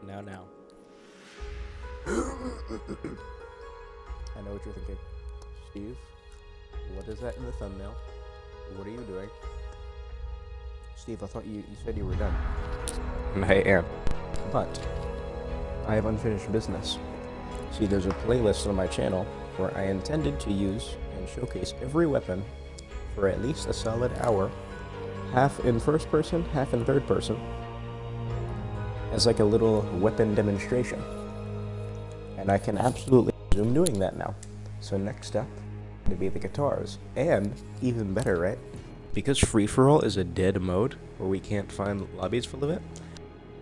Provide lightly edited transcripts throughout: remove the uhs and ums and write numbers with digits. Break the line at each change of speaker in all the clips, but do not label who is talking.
Now. I know what you're thinking. Steve, what is that in the thumbnail? What are you doing? Steve, I thought you said you were done. And I am. But I have unfinished business. See, there's a playlist on my channel where I intended to use and showcase every weapon for at least a solid hour, half in first person, half in third person, as like a little weapon demonstration. And I can absolutely resume doing that now. So next up to be the Katars. And even better, right? Because free-for-all is a dead mode where we can't find lobbies full of it,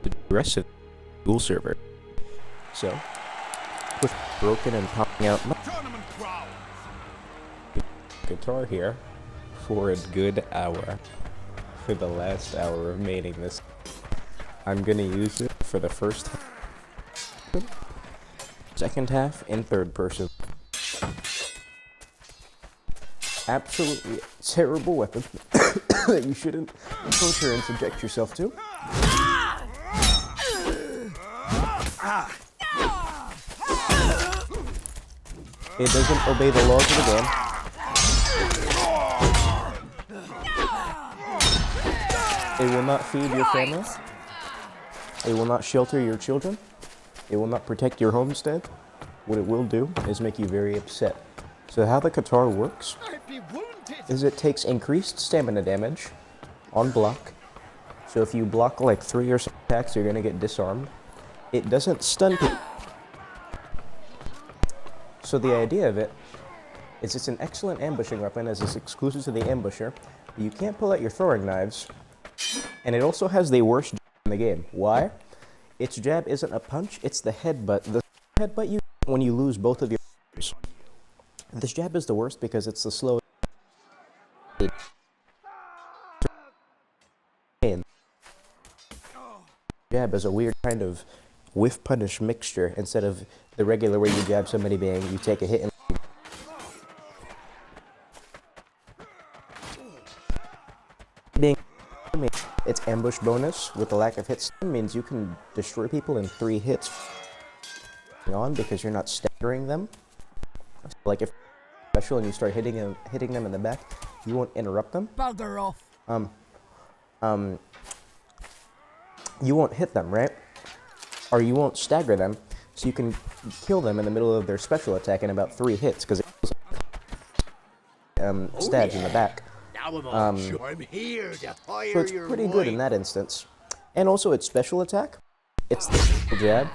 the rest of the dual server. So, with broken and popping out Katar here for a good hour. For the last hour of mating this, I'm gonna use it for the first half, second half, and third person. Absolutely terrible weapon that you shouldn't torture and subject yourself to. It doesn't obey the laws of the game. It will not feed your family. It will not shelter your children. It will not protect your homestead. What it will do is make you very upset. So how the Katar works is it takes increased stamina damage on block. So if you block like 3 or so attacks, you're gonna get disarmed. It doesn't stun people. So the idea of it is it's an excellent ambushing weapon as it's exclusive to the ambusher. You can't pull out your throwing knives, and it also has the worst jab in the game. Why? Its jab isn't a punch, it's the headbutt. The headbutt you get when you lose both of your fingers. This jab is the worst because it's the slowest. Jab is a weird kind of whiff punish mixture instead of the regular way you jab somebody being you take a hit and its ambush bonus with the lack of hits means you can destroy people in 3 hits on because you're not staggering them. Like if special and you start hitting them in the back, you won't interrupt them.
Bugger off.
You won't hit them, right? Or you won't stagger them, so you can kill them in the middle of their special attack in about 3 hits because it's stabs in the back.
I'm here to fire
so it's pretty good in that instance. And also its special attack, it's the jab.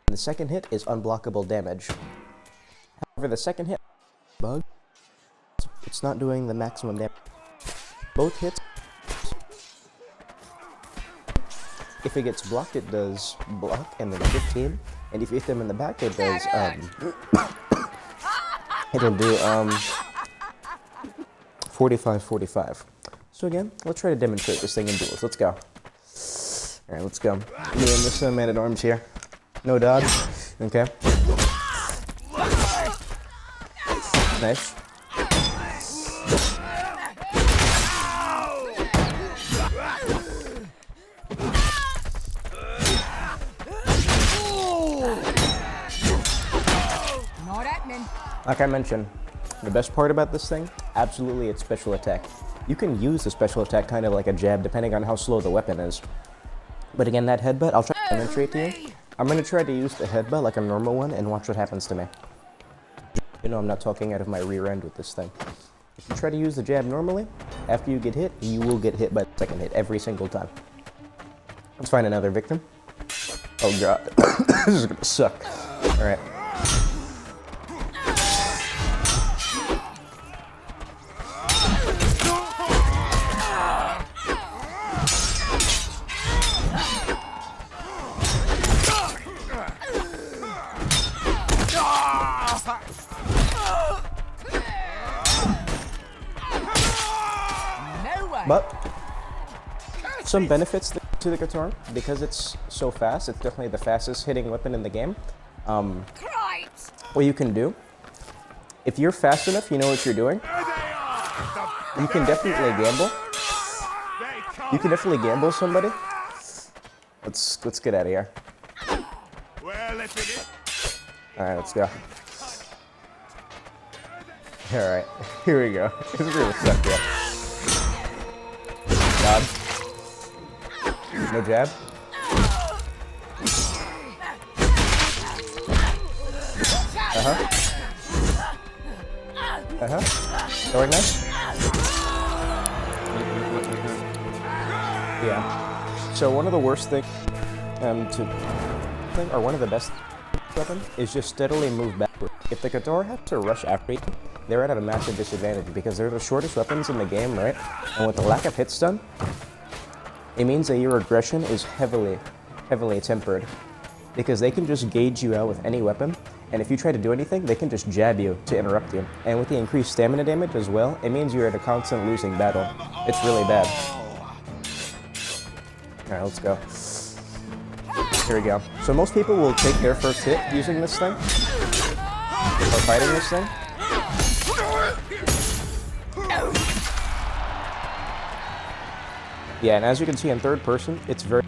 The second hit is unblockable damage. However, the second hit bug, it's not doing the maximum damage. Both hits, if it gets blocked, it does block and then 15, and if you hit them in the back, it does it'll do 45. So again, let's try to demonstrate this thing in duels. Let's go. All right, let's go. Me and this man at arms here. No dodge. Okay. Nice. Like I mentioned, the best part about this thing, absolutely its special attack. You can use the special attack kind of like a jab depending on how slow the weapon is. But again, that headbutt, I'll try to demonstrate to you. I'm going to try to use the headbutt like a normal one and watch what happens to me. You know I'm not talking out of my rear end with this thing. If you try to use the jab normally, after you get hit, you will get hit by the second hit every single time. Let's find another victim. Oh god, this is going to suck. Alright. But some benefits to the Katar, because it's so fast, it's definitely the fastest hitting weapon in the game. What you can do, if you're fast enough, you know what you're doing, you can definitely gamble You can definitely gamble somebody. Let's get out of here.
Well, let's begin.
Alright, let's go. Alright, here we go. This is really suck, yeah. Dodge. No jab. Throwing knife? Yeah. So one of the worst things or one of the best weapon is just steadily move backward. If the Katar has to rush after you, they're at a massive disadvantage because they're the shortest weapons in the game, right? And with the lack of hit stun, it means that your aggression is heavily tempered because they can just gauge you out with any weapon, and if you try to do anything, they can just jab you to interrupt you. And with the increased stamina damage as well, it means you're at a constant losing battle. It's really bad. Alright, let's go. Here we go. So most people will take their first hit using this thing, or fighting this thing. Yeah, and as you can see in third person, it's very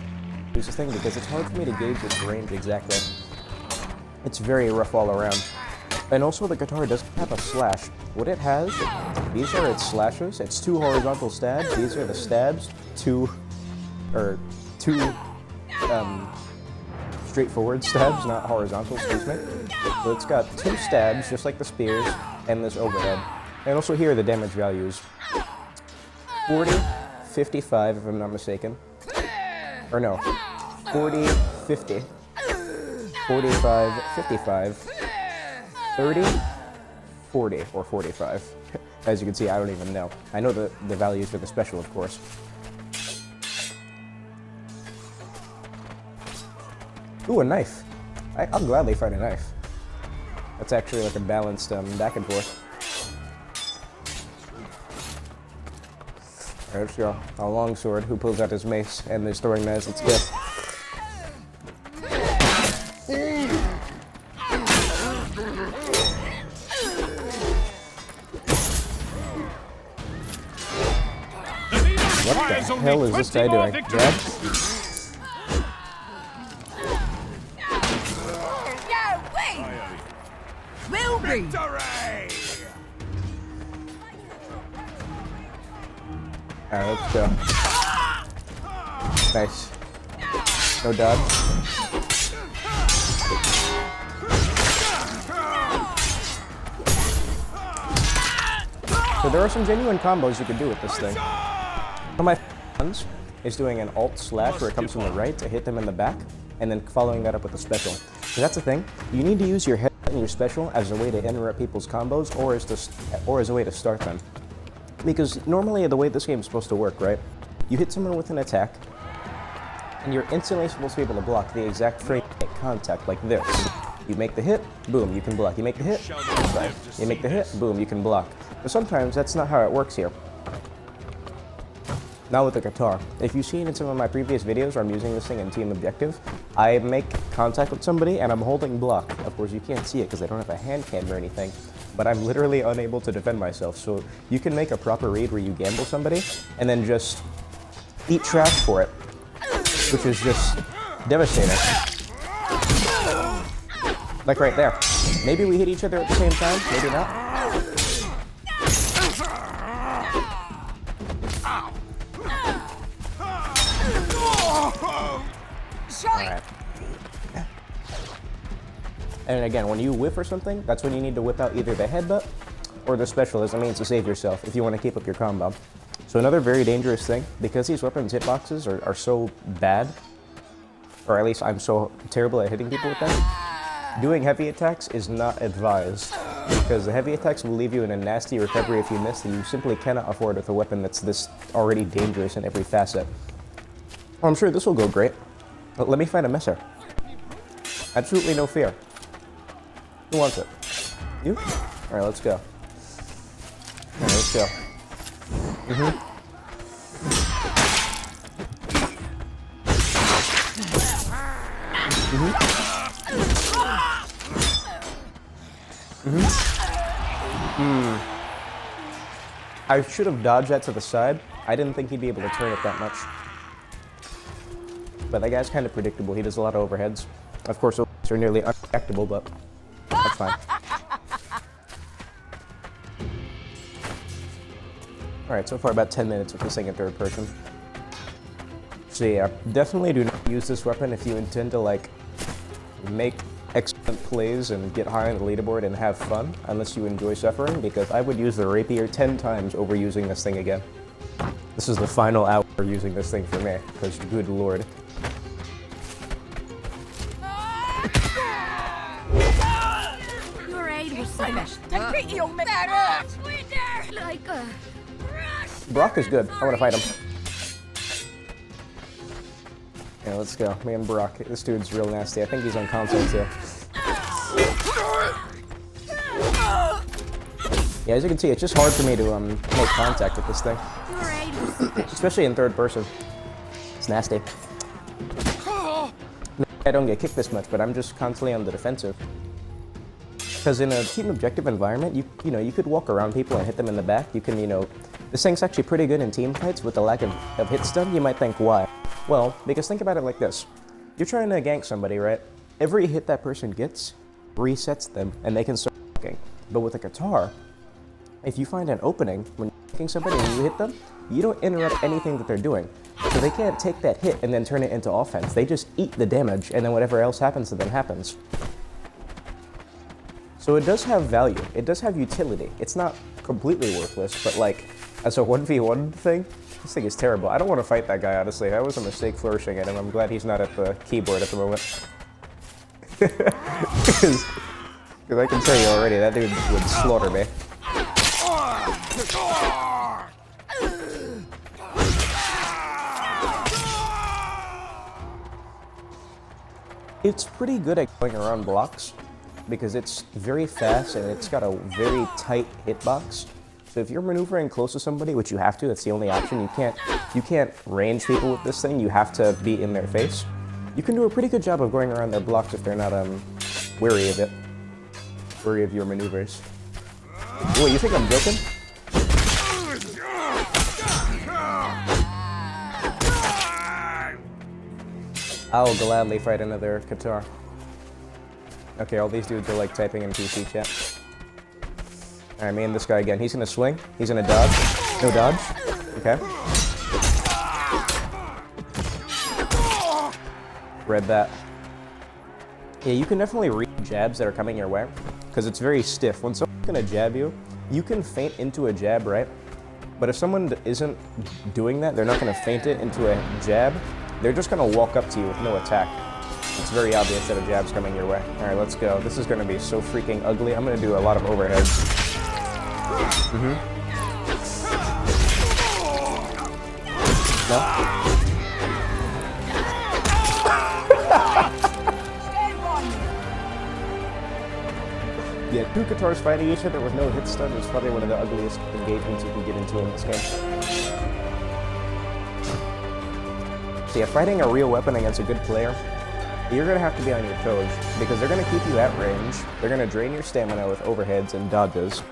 use this thing because it's hard for me to gauge its range exactly. It's very rough all around. And also the Katar doesn't have a slash. What it has, these are its slashes. It's 2 horizontal stabs. These are the stabs. Two straightforward stabs, not horizontal, excuse me. So it's got 2 stabs, just like the spears, and this overhead. And also here are the damage values. 40, 55, if I'm not mistaken. Or no, 40, 50, 45, 55, 30, 40, or 45. As you can see, I don't even know. I know the values for the special, of course. Ooh, a knife. I'll gladly fight a knife. That's actually like a balanced back and forth. Alright, let's go. A longsword who pulls out his mace and is throwing knives. Let's go. What the hell is this guy doing? Jab?
Victory!
Alright, let's go. Nice. No dodge. So there are some genuine combos you can do with this thing. One of my ones is doing an alt slash where it comes from the right to hit them in the back, and then following that up with a special. So that's the thing. You need to use your head and your special as a way to interrupt people's combos, or as a way to start them. Because normally the way this game is supposed to work, right? You hit someone with an attack, and you're instantly supposed to be able to block the exact frame of contact, like this. You make the hit, boom, you can block. You make the hit, sorry. You make the hit, boom, you can block. But sometimes that's not how it works here. Not with the Katar. If you've seen in some of my previous videos where I'm using this thing in team objective, I make contact with somebody and I'm holding block. Of course, you can't see it because I don't have a hand cam or anything, but I'm literally unable to defend myself. So you can make a proper read where you gamble somebody and then just eat trash for it, which is just devastating. Like right there. Maybe we hit each other at the same time, maybe not. Alright. And again, when you whiff or something, that's when you need to whip out either the headbutt or the special as a means to save yourself if you want to keep up your combo. So another very dangerous thing, because these weapons' hitboxes are so bad, or at least I'm so terrible at hitting people with them, doing heavy attacks is not advised, because the heavy attacks will leave you in a nasty recovery if you miss that you simply cannot afford with a weapon that's this already dangerous in every facet. Oh, I'm sure this will go great, but let me find a messer. Absolutely no fear. Who wants it? You? Alright, let's go. Alright, let's go. I should have dodged that to the side. I didn't think he'd be able to turn it that much. But that guy's kind of predictable. He does a lot of overheads. Of course, overheads are nearly undetectable, but that's fine. Alright, so far about 10 minutes with this thing in third person. So yeah, definitely do not use this weapon if you intend to, like, make excellent plays and get high on the leaderboard and have fun, unless you enjoy suffering, because I would use the rapier 10 times over using this thing again. This is the final hour using this thing for me, because good lord.
Your aid was sufficient. Like a...
Brock is good. I want to fight him. Yeah, let's go. Me and Brock. This dude's real nasty. I think he's on console too. Yeah, as you can see, it's just hard for me to make contact with this thing.
Your aid was sufficient.
Especially in third person. It's nasty. I don't get kicked this much, but I'm just constantly on the defensive. Because in a team objective environment, you know, you could walk around people and hit them in the back. You can, you know, this thing's actually pretty good in team fights with the lack of hit stun. You might think, why? Well, because think about it like this. You're trying to gank somebody, right? Every hit that person gets resets them, and they can start walking. But with a Katar, if you find an opening when you're ganking somebody and you hit them, you don't interrupt anything that they're doing. So they can't take that hit and then turn it into offense. They just eat the damage, and then whatever else happens to them happens. So it does have value. It does have utility. It's not completely worthless, but like, as a 1v1 thing, this thing is terrible. I don't want to fight that guy, honestly. That was a mistake flourishing at him. I'm glad he's not at the keyboard at the moment. Because I can tell you already, that dude would slaughter me. It's pretty good at going around blocks, because it's very fast and it's got a very tight hitbox. So if you're maneuvering close to somebody, which you have to, that's the only option. You can't range people with this thing. You have to be in their face. You can do a pretty good job of going around their blocks if they're not wary of it, wary of your maneuvers. Wait, you think I'm joking? I'll gladly fight another Katar. Okay, all these dudes are like typing in PC chat. Alright, me and this guy again. He's gonna swing. He's gonna dodge. No dodge. Okay. Read that. Yeah, you can definitely read jabs that are coming your way, because it's very stiff. When someone's gonna jab you, you can feint into a jab, right? But if someone isn't doing that, they're not gonna feint it into a jab. They're just gonna walk up to you with no attack. It's very obvious that a jab's coming your way. Alright, let's go. This is gonna be so freaking ugly. I'm gonna do a lot of overheads. No? Yeah, two Katars fighting each other with no hit stun is probably one of the ugliest engagements you can get into in this game. So yeah, fighting a real weapon against a good player, you're going to have to be on your toes, because they're going to keep you at range, they're going to drain your stamina with overheads and dodges,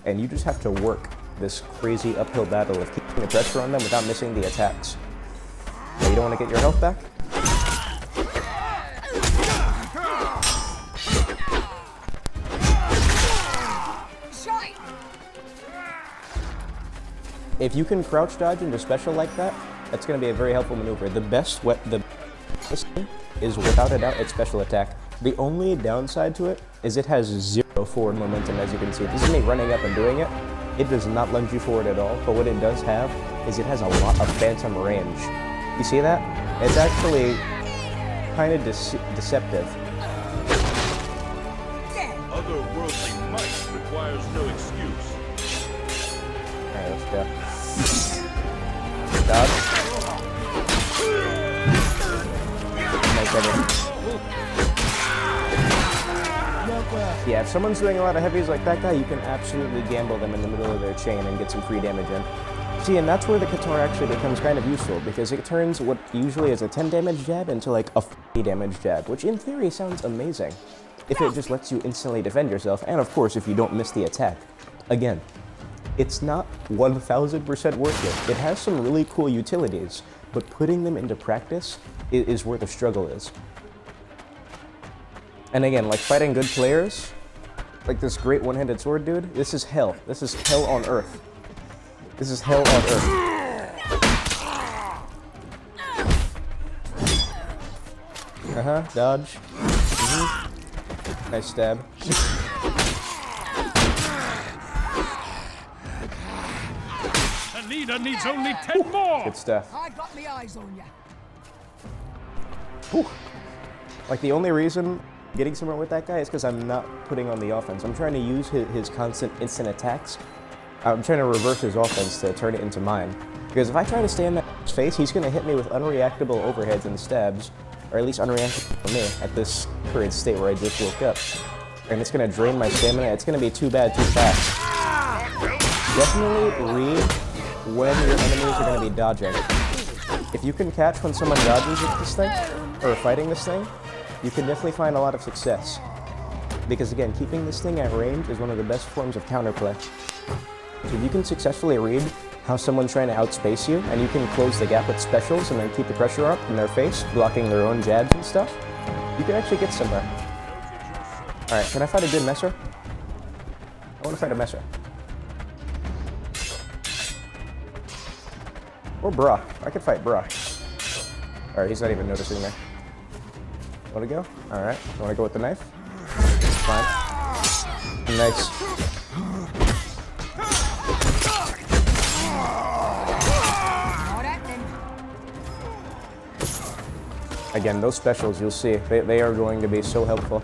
and you just have to work this crazy uphill battle of keeping the pressure on them without missing the attacks. So you don't want to get your health back? If you can crouch dodge into special like that, that's going to be a very helpful maneuver. The best is without a doubt its special attack. The only downside to it is it has zero forward momentum, as you can see. This is me running up and doing it. It does not lunge you forward at all, but what it does have is it has a lot of phantom range. You see that? It's actually kind of deceptive.
Otherworldly might requires no excuse.
Alright, let's go. Dodge. Yeah, if someone's doing a lot of heavies like that guy, you can absolutely gamble them in the middle of their chain and get some free damage in. See, and that's where the Katar actually becomes kind of useful, because it turns what usually is a 10 damage jab into like a 40 damage jab, which in theory sounds amazing, if it just lets you instantly defend yourself, and of course if you don't miss the attack. Again, It's not 1000% worth it. It has some really cool utilities, but putting them into practice is where the struggle is. And again, like fighting good players, like this great one-handed sword dude, this is hell. This is hell on earth. This is hell on earth. Dodge. Nice stab.
Anita needs only 10 more!
Good stuff.
I got my eyes on ya.
Whew. Like the only reason getting somewhere with that guy is because I'm not putting on the offense. I'm trying to use his constant instant attacks. I'm trying to reverse his offense to turn it into mine. Because if I try to stay in that face, he's going to hit me with unreactable overheads and stabs, or at least unreactable for me at this current state where I just woke up. And it's going to drain my stamina. It's going to be too bad too fast. Definitely read when your enemies are going to be dodging. If you can catch when someone dodges at this thing, or fighting this thing, you can definitely find a lot of success. Because again, keeping this thing at range is one of the best forms of counterplay. So if you can successfully read how someone's trying to outspace you, and you can close the gap with specials and then keep the pressure up in their face, blocking their own jabs and stuff, you can actually get somewhere. Alright, can I fight a good messer? I want to fight a messer. Or Brock. I could fight Brock. Alright, he's not even noticing me. Want to go? Alright. Want to go with the knife? Fine. Nice. Again, those specials, you'll see, they are going to be so helpful.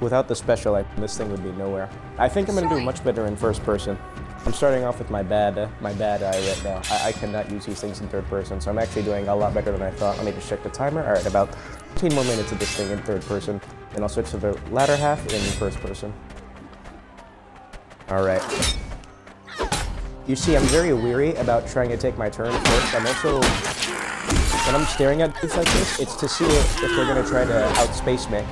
Without the special, this thing would be nowhere. I think I'm going to do much better in first person. I'm starting off with my bad eye right now. I cannot use these things in third person, so I'm actually doing a lot better than I thought. Let me just check the timer. All right, about 15 more minutes of this thing in third person, and I'll switch to the latter half in first person. All right. You see, I'm very weary about trying to take my turn first. I'm also, when I'm staring at dudes like this, it's to see if they're going to try to outspace me.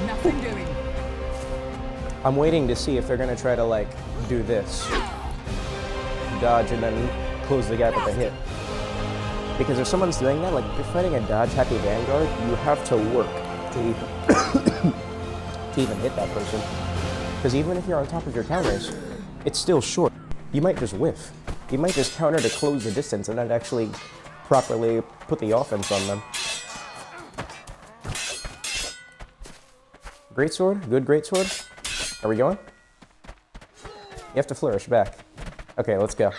Nothing doing.
I'm waiting to see if they're gonna try to like do this. Dodge and then close the gap with a hit. Because if someone's doing that, like if you're fighting a dodge happy vanguard, you have to work to even hit that person. Because even if you're on top of your counters, it's still short. You might just whiff. You might just counter to close the distance and not actually properly put the offense on them. Greatsword? Good greatsword? Are we going? You have to flourish back. Okay, let's go.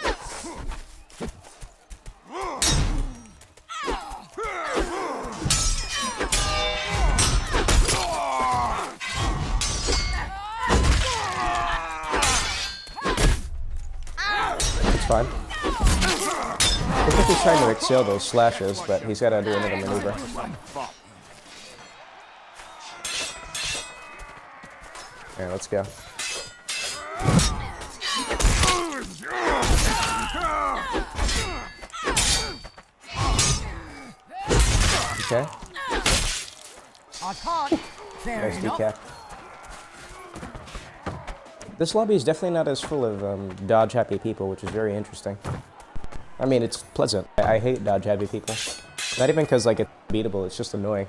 It's fine. I think he's trying to excel those slashes, but he's got to do another maneuver. Alright, let's go. Okay.
I can't. Fair
Nice
enough.
decap. This lobby is definitely not as full of dodge-happy people, which is very interesting. I mean, it's pleasant. I hate dodge-happy people. Not even because, like, it's beatable, it's just annoying.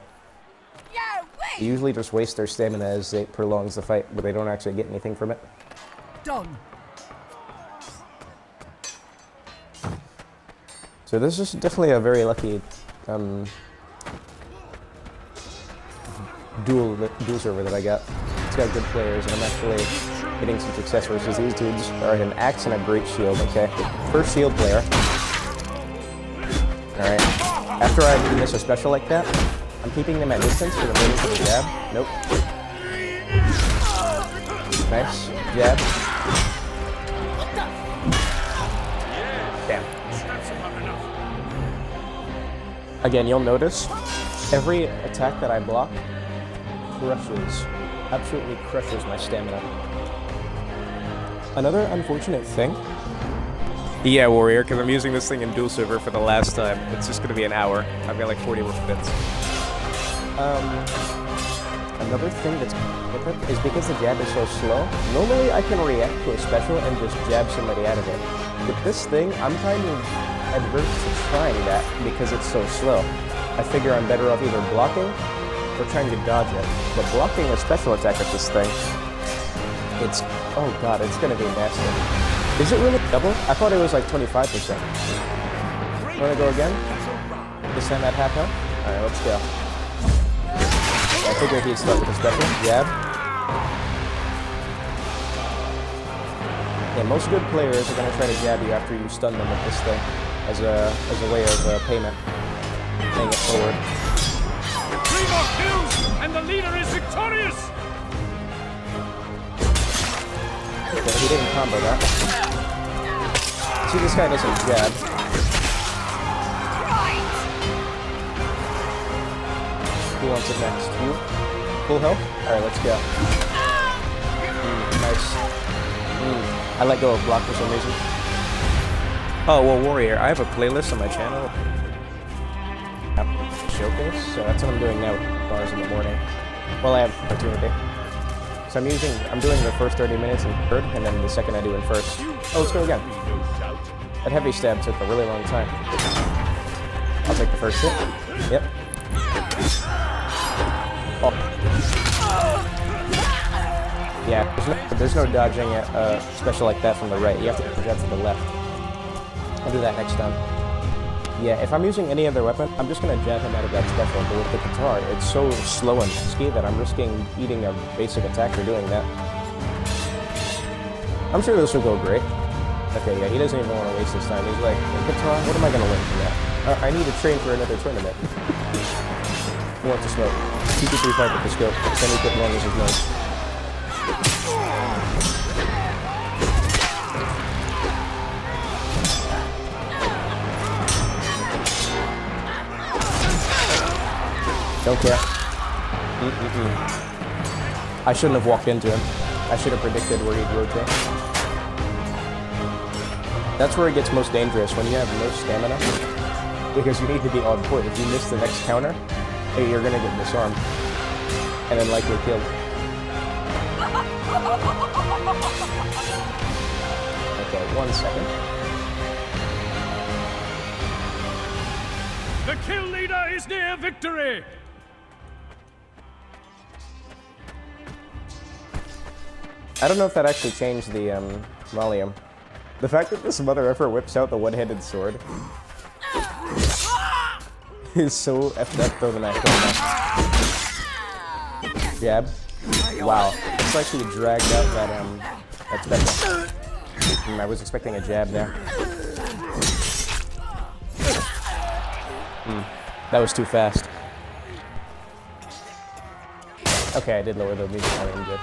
They usually just waste their stamina as it prolongs the fight, but they don't actually get anything from it.
Done.
So this is definitely a very lucky dual server that I got. It's got good players, and I'm actually getting some success versus these dudes. Alright, an axe and a great shield, okay. First shield player. Alright. After I miss a special like that, I'm keeping them at distance because I'm waiting for the jab. Nope. Nice. Jab. Damn. Again, you'll notice every attack that I block absolutely crushes my stamina. Another unfortunate thing. Yeah, Warrior, because I'm using this thing in dual server for the last time. It's just going to be an hour. I've got like 40 more bits. another thing that's with it is because the jab is so slow, normally I can react to a special and just jab somebody out of it. With this thing, I'm kind of adverse to trying that because it's so slow. I figure I'm better off either blocking or trying to dodge it. But blocking a special attack with this thing, it's, oh god, it's gonna be nasty. Is it really double? I thought it was like 25%. Wanna go again? This time at half health? Alright, let's go. I figured he'd start with a special. Jab. Yeah, most good players are going to try to jab you after you stun them with this thing as a way of payment. Paying it forward.
3 more kills, and the leader is victorious!
Okay, he didn't combo that. See, this guy doesn't jab. Who wants it next? You? Full health? Alright, let's go. Nice. I let go of block for some reason. Oh, well, Warrior, I have a playlist on my channel. Showcase, so that's what I'm doing now with bars in the morning. Well, I have opportunity. So I'm doing the first 30 minutes in third, and then the second I do in first. Oh, let's go again. That heavy stab took a really long time. I'll take the first hit. Yep. Oh. Yeah, there's no dodging a special like that from the right. You have to jab to the left. I'll do that next time. Yeah, if I'm using any other weapon, I'm just gonna jab him out of that special. But with the Katar, it's so slow and risky that I'm risking eating a basic attack for doing that. I'm sure this will go great. Okay, yeah, he doesn't even want to waste his time. He's like, Katar, what am I gonna learn from that? I need to train for another tournament. Who wants to smoke? 2-3-5 with the scope. Extended clip long as his nose. Don't care. I shouldn't have walked into him. I should have predicted where he'd rotate. That's where it gets most dangerous, when you have no stamina. Because you need to be on point. If you miss the next counter, you're gonna get disarmed. And then likely killed. Okay, 1 second.
The kill leader is near victory!
I don't know if that actually changed the volume. The fact that this mother effer whips out the one-handed sword is so effed up though than I thought. Jab. Wow. It's like he dragged out that special. I was expecting a jab there. That was too fast. Okay, I did lower the music volume good.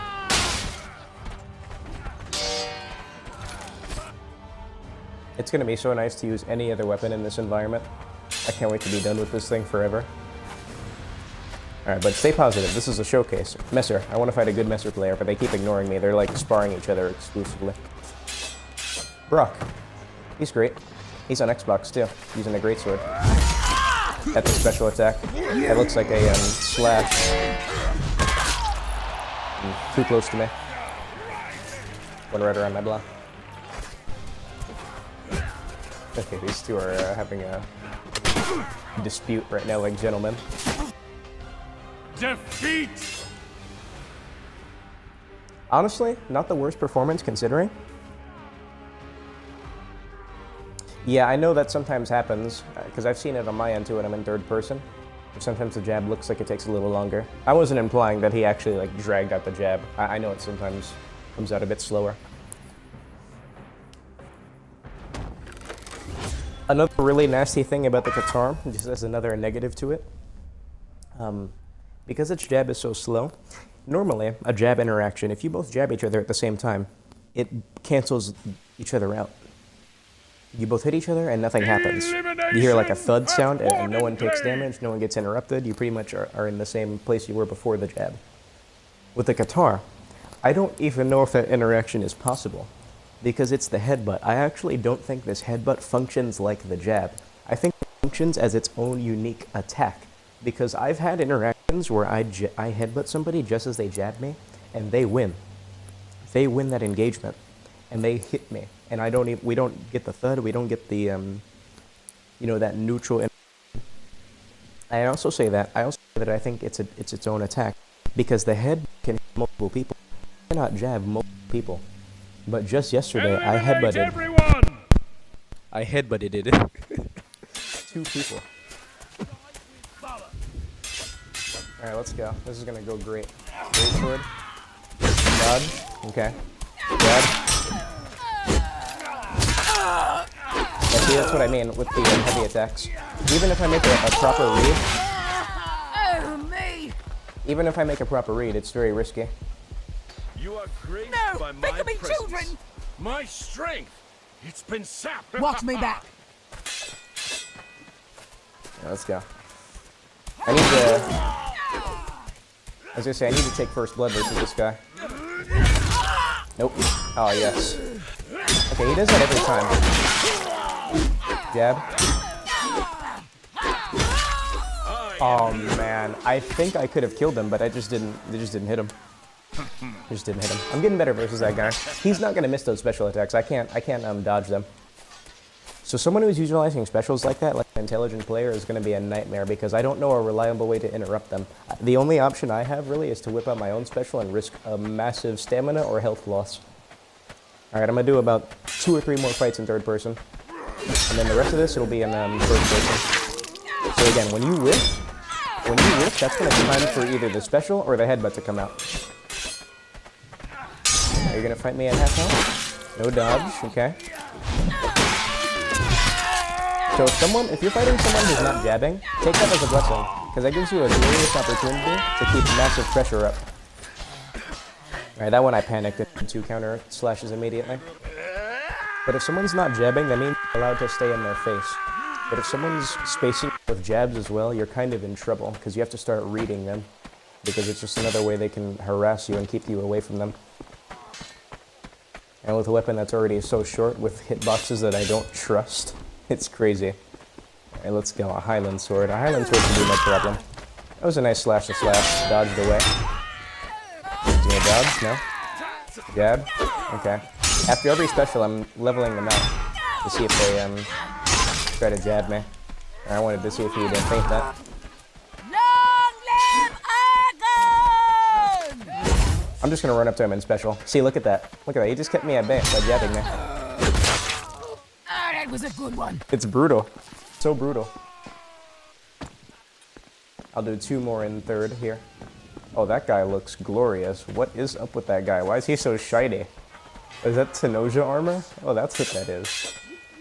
It's gonna be so nice to use any other weapon in this environment. I can't wait to be done with this thing forever. Alright, but stay positive. This is a showcase. Messer. I want to fight a good Messer player, but they keep ignoring me. They're like sparring each other exclusively. Brock. He's great. He's on Xbox too, using a greatsword. That's a special attack. That looks like a slash. Too close to me. One right around my block. Okay, these two are having a dispute right now like gentlemen.
Defeat!
Honestly, not the worst performance considering. Yeah, I know that sometimes happens, because I've seen it on my end too when I'm in third person. Sometimes the jab looks like it takes a little longer. I wasn't implying that he actually like dragged out the jab. I know it sometimes comes out a bit slower. Another really nasty thing about the Katar, just as another negative to it, because its jab is so slow, normally a jab interaction, if you both jab each other at the same time, it cancels each other out. You both hit each other and nothing happens. You hear like a thud sound and no one takes damage, no one gets interrupted, you pretty much are in the same place you were before the jab. With the Katar, I don't even know if that interaction is possible. Because it's the headbutt. I actually don't think this headbutt functions like the jab. I think it functions as its own unique attack. Because I've had interactions where I headbutt somebody just as they jab me, and they win. They win that engagement, and they hit me, and we don't get the thud, we don't get the, that neutral. I also say that I think it's its own attack, because the head can hit multiple people. You cannot jab multiple people. But just yesterday, I headbutted it. 2 people. Alright, let's go. This is gonna go great. Great sword. Dodge. Okay. Jab. See, that's what I mean with the heavy attacks. Even if I make a proper read, even if I make a proper read, it's very risky.
You are graced
No,
by my
becoming
presence.
children.
My strength. It's been sapped.
Watch me back.
Yeah, let's go. I need to. I was gonna say I need to take first blood versus this guy. Nope. Oh yes. Okay, he does that every time. Jab. Oh man, I think I could have killed him, but I just didn't. They just didn't hit him. Just didn't hit him. I'm getting better versus that guy. He's not gonna miss those special attacks. I can't dodge them. So someone who's utilizing specials like that, like an intelligent player, is gonna be a nightmare because I don't know a reliable way to interrupt them. The only option I have really is to whip out my own special and risk a massive stamina or health loss. All right, I'm gonna do about 2 or 3 more fights in third person, and then the rest of this it'll be in first person. So again, when you whiff, that's gonna be time for either the special or the headbutt to come out. Are you gonna fight me at half health? No dodge, okay. So if you're fighting someone who's not jabbing, take that as a blessing, because that gives you a glorious opportunity to keep massive pressure up. Alright, that one I panicked and 2 counter slashes immediately. But if someone's not jabbing, that means you're allowed to stay in their face. But if someone's spacing with jabs as well, you're kind of in trouble, because you have to start reading them, because it's just another way they can harass you and keep you away from them. And with a weapon that's already so short, with hitboxes that I don't trust, it's crazy. Alright, let's go. A Highland Sword. A Highland Sword should be no problem. That was a nice slash to slash. Dodged away. Is he gonna dodge? No? Jab? Okay. After every special, I'm leveling them out to see if they try to jab me. I wanted to see if he would faint that.
Long live Agony!
I'm just gonna run up to him in special. See, look at that. Look at that. He just kept me at bay by jabbing me.
That was a good one.
It's brutal. So brutal. I'll do 2 more in third here. Oh, that guy looks glorious. What is up with that guy? Why is he so shiny? Is that Tenoja armor? Oh, that's what that is.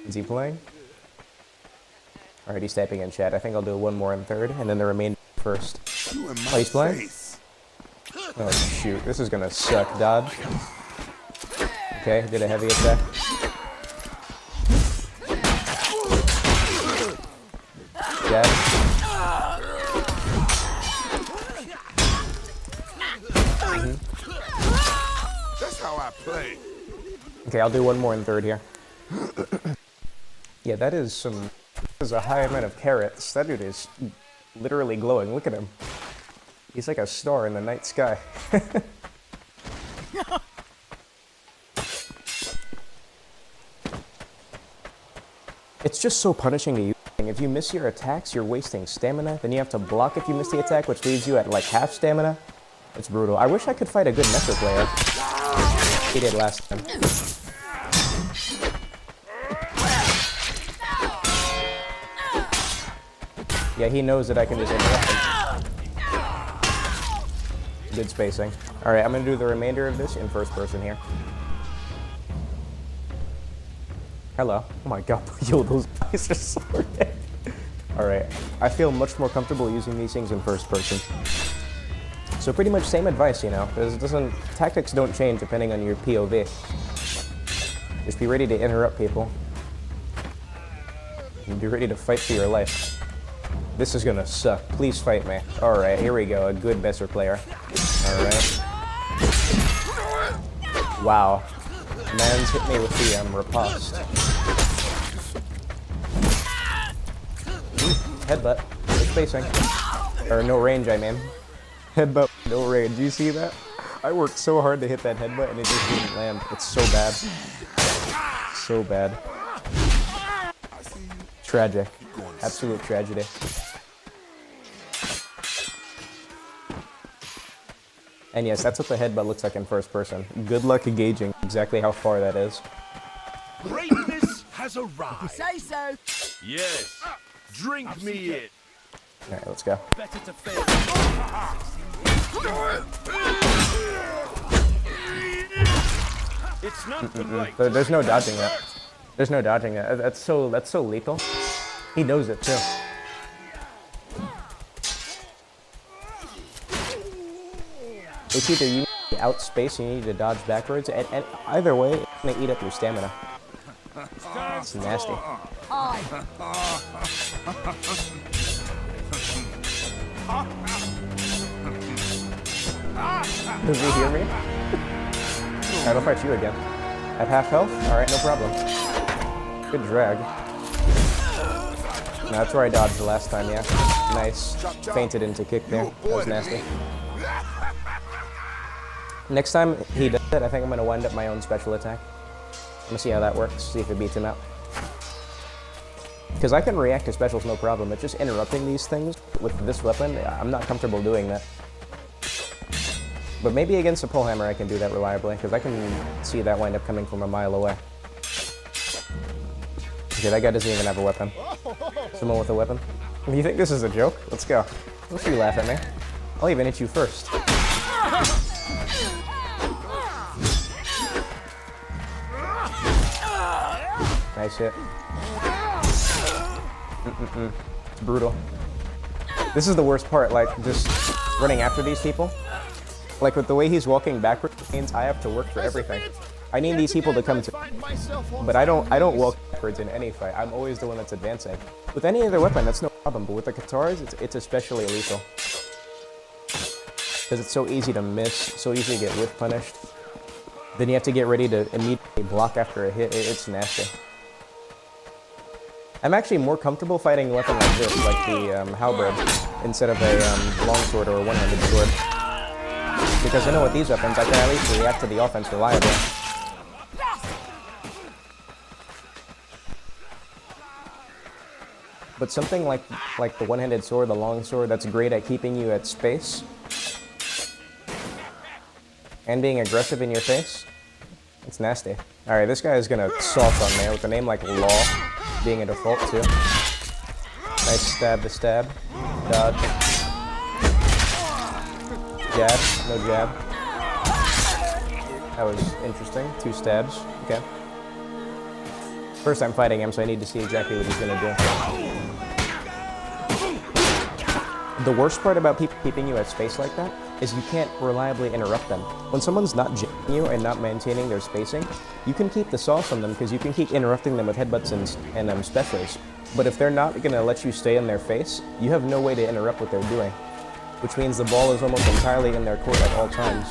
Is he playing? Alright, he's typing in chat. I think I'll do 1 more in third, and then the remainder first. Oh, he's playing? Oh, shoot. This is gonna suck. Dodge. Okay, did a heavy attack. Jab.
That's how I play.
Okay, I'll do 1 more in third here. Yeah, that is a high amount of carrots. That dude is literally glowing. Look at him. He's like a star in the night sky. It's just so punishing to use. If you miss your attacks, you're wasting stamina. Then you have to block if you miss the attack, which leaves you at like half stamina. It's brutal. I wish I could fight a good Messer player. He did last time. Yeah, he knows that I can just interrupt him. Good spacing. Alright, I'm gonna do the remainder of this in first person here. Hello. Oh my god, yo, those eyes are so red. Alright, I feel much more comfortable using these things in first person. So pretty much same advice, you know. Tactics don't change depending on your POV. Just be ready to interrupt people. And be ready to fight for your life. This is gonna suck. Please fight me. Alright, here we go. A good Messer player. Alright. Wow. Man's hit me with the riposte. Headbutt. No spacing. Or no range, I mean. Headbutt, no rage. Do you see that? I worked so hard to hit that headbutt and it just didn't land. It's so bad. So bad. Tragic. Absolute tragedy. And yes, that's what the headbutt looks like in first person. Good luck gauging exactly how far that is.
Greatness has arrived.
Say so.
Yes. Drink me it.
Alright, let's go.
Better to fail. It's not too late.
There's no dodging that. There's no dodging that. That's so lethal. He knows it too. It's either you need to outspace or you need to dodge backwards, and either way, it's gonna eat up your stamina. It's nasty. Does he hear me? Alright, I'll fight you again. At half health? Alright, no problem. Good drag. No, that's where I dodged the last time, yeah. Nice. Fainted into kick there. That was nasty. Next time he does it, I think I'm going to wind up my own special attack. I'm going to see how that works, see if it beats him out. Because I can react to specials no problem, it's just interrupting these things with this weapon, I'm not comfortable doing that. But maybe against a pole hammer I can do that reliably, because I can see that wind up coming from a mile away. Okay, that guy doesn't even have a weapon. Someone with a weapon? You think this is a joke? Let's go. Don't you laugh at me. I'll even hit you first. Nice hit. It's brutal. This is the worst part, like, just running after these people. Like, with the way he's walking backwards, it means I have to work for everything. I need these people to come to me, but I don't walk backwards in any fight. I'm always the one that's advancing. With any other weapon, that's no problem, but with the Katars, it's especially lethal. Because it's so easy to miss, so easy to get whiff punished. Then you have to get ready to immediately block after a hit. It's nasty. I'm actually more comfortable fighting a weapon like this, like the halberd, instead of a longsword or a one-handed sword. Because I know with these weapons, I can at least react to the offense reliably. But something like the one-handed sword, the longsword, that's great at keeping you at space and being aggressive in your face, it's nasty. Alright, this guy is gonna assault on me with a name like Law being a default too. Nice stab to stab. Dodge. Jab. No jab. That was interesting. 2 stabs. Okay. First I'm fighting him, so I need to see exactly what he's gonna do. The worst part about people keeping you at space like that is you can't reliably interrupt them. When someone's not jamming you and not maintaining their spacing, you can keep the sauce on them because you can keep interrupting them with headbutts and specials. But if they're not going to let you stay in their face, you have no way to interrupt what they're doing. Which means the ball is almost entirely in their court at all times.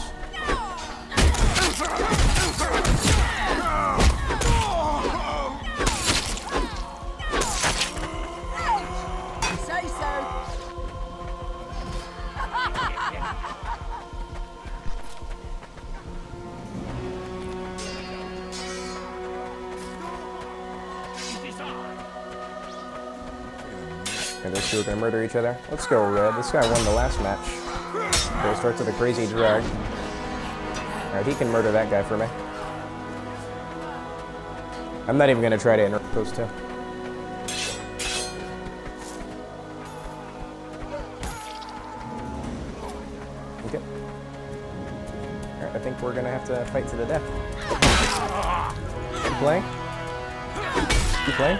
Say so.
And those two are gonna murder each other. Let's go, Red. This guy won the last match. Okay, starts with a crazy drag. Alright, he can murder that guy for me. I'm not even gonna try to interrupt those two. Okay. Alright, I think we're gonna have to fight to the death. You playing? You playing?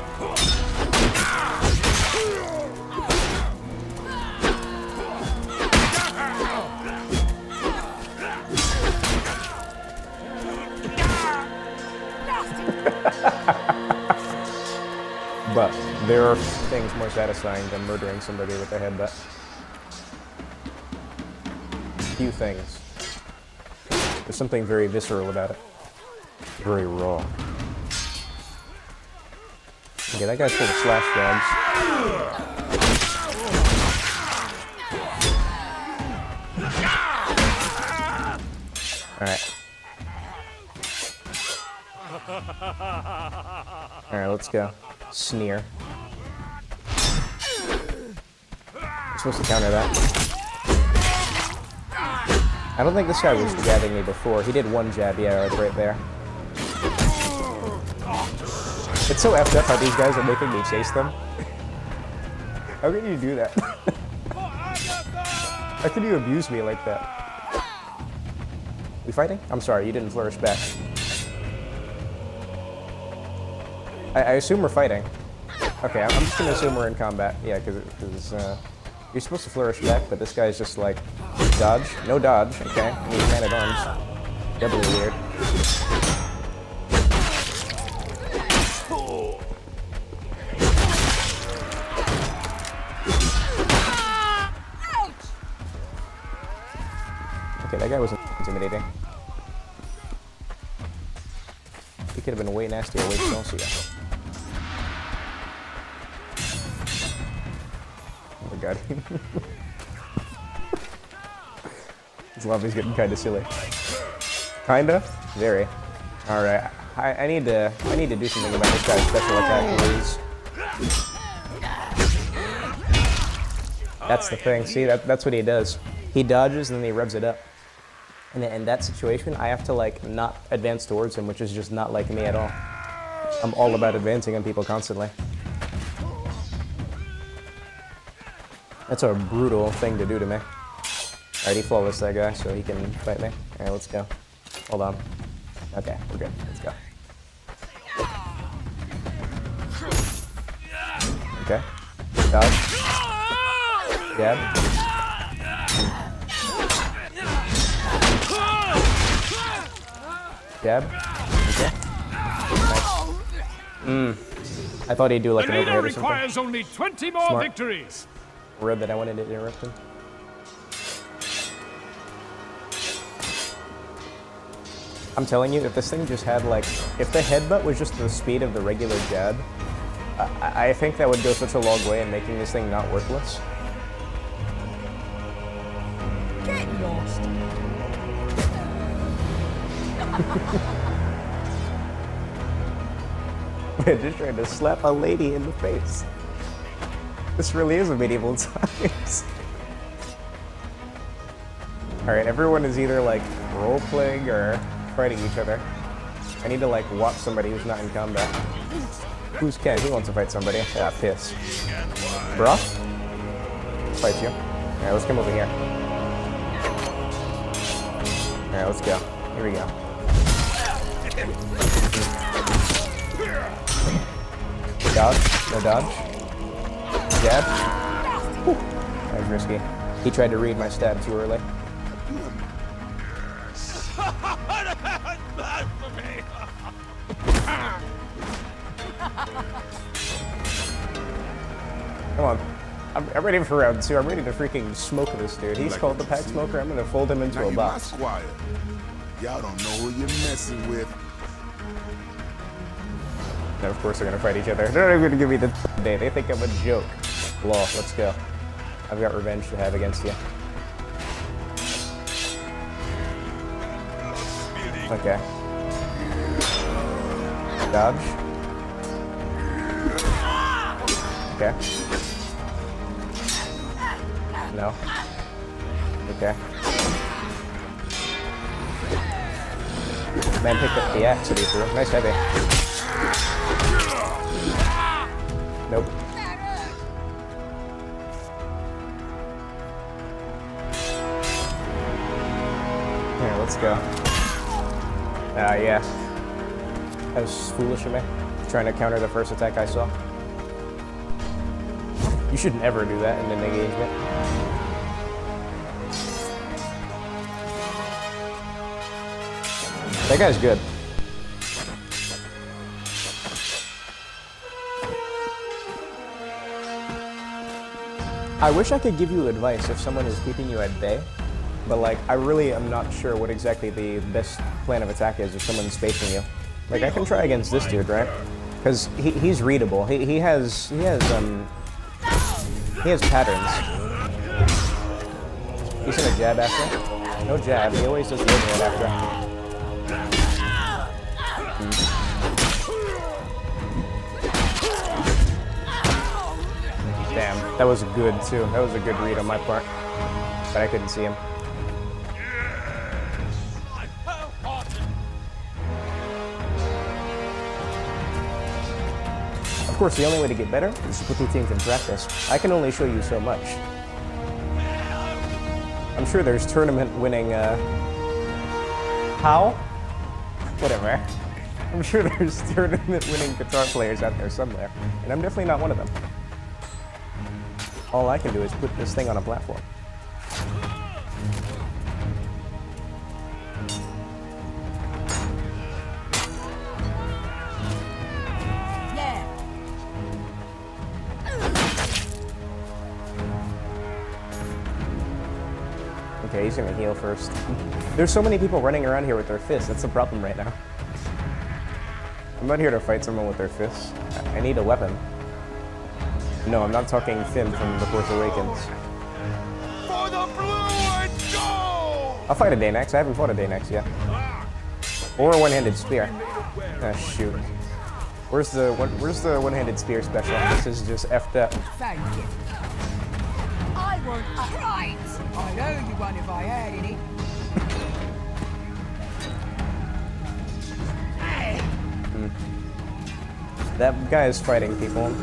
But there are things more satisfying than murdering somebody with a headbutt. Few things. There's something very visceral about it. Very raw. Okay, that guy's full of slash jabs. Alright. Alright, let's go. Sneer. I'm supposed to counter that. I don't think this guy was jabbing me before. He did one jab, yeah, like right there. It's so effed up how these guys are making me chase them. How can you do that? How can you abuse me like that? We fighting? I'm sorry, you didn't flourish back. I assume we're fighting. Okay, I'm just gonna assume we're in combat. Yeah, because you're supposed to flourish back, but this guy's just like, dodge? No dodge, okay. And he's man at arms. Doubly weird. Okay, that guy wasn't intimidating. He could have been way nastier, way saucier. Oh my god. This lobby's getting kinda silly. Kinda? Very. Alright. I need to do something about this guy's special attack moves. That's the thing. See, that's what he does. He dodges and then he revs it up. And in that situation, I have to like not advance towards him, which is just not like me at all. I'm all about advancing on people constantly. That's a brutal thing to do to me. Alright, he flawless that guy, so he can fight me. Alright, let's go. Hold on. Okay, we're good. Let's go. Okay. Dodge. Jab. Jab. Okay. Nice. I thought he'd do like an overhead or something.
Requires only 20 more
Smart.
victories.
Read that I wanted to interrupt him. I'm telling you, if this thing just had like, if the headbutt was just the speed of the regular jab, I think that would go such a long way in making this thing not worthless.
Get lost.
We're just trying to slap a lady in the face. This really is a medieval times. Alright, everyone is either like role-playing or fighting each other. I need to like watch somebody who's not in combat. Who's Ken? He wants to fight somebody. Ah, piss. Bro? Fight you. Alright, let's come over here. Alright, let's go. Here we go. Dodge? No dodge? Jab? Whew. That was risky. He tried to read my stab too early. Come on. I'm ready for round 2. I'm ready to freaking smoke this dude. He's called the Pack Smoker. I'm gonna fold him into a box.
Y'all don't know who you're messing with.
And of course they're gonna fight each other. They're not even gonna give me the day. They think I'm a joke. Law, let's go. I've got revenge to have against you. Okay. Dodge. Okay. No. Okay. Man picked up the axe that he threw. Nice heavy. Nope. Here, let's go. Yeah. That was foolish of me. Trying to counter the first attack I saw. You should never do that in an engagement. That guy's good. I wish I could give you advice if someone is keeping you at bay, but like, I really am not sure what exactly the best plan of attack is if someone's spacing you. Like, I can try against this dude, right? Because he's readable. He has patterns. He's gonna jab after. No jab. He always does the overhead after. Damn, that was good too. That was a good read on my part. But I couldn't see him. Of course, the only way to get better is to put these things in practice. I can only show you so much. I'm sure there's tournament winning, how? Whatever. I'm sure there's tournament winning Qatar players out there somewhere, and I'm definitely not one of them. All I can do is put this thing on a platform. Okay, he's gonna heal first. There's so many people running around here with their fists. That's the problem right now. I'm not here to fight someone with their fists. I need a weapon. No, I'm not talking Finn from The Force Awakens.
For the blue and gold!
I'll fight a Danax. I haven't fought a Danax yet. Or a one-handed spear. Ah, shoot. Where's the one-handed spear special? This is just effed up.
Thank you. I want a right. I'd owe you one if I had any.
That guy is fighting people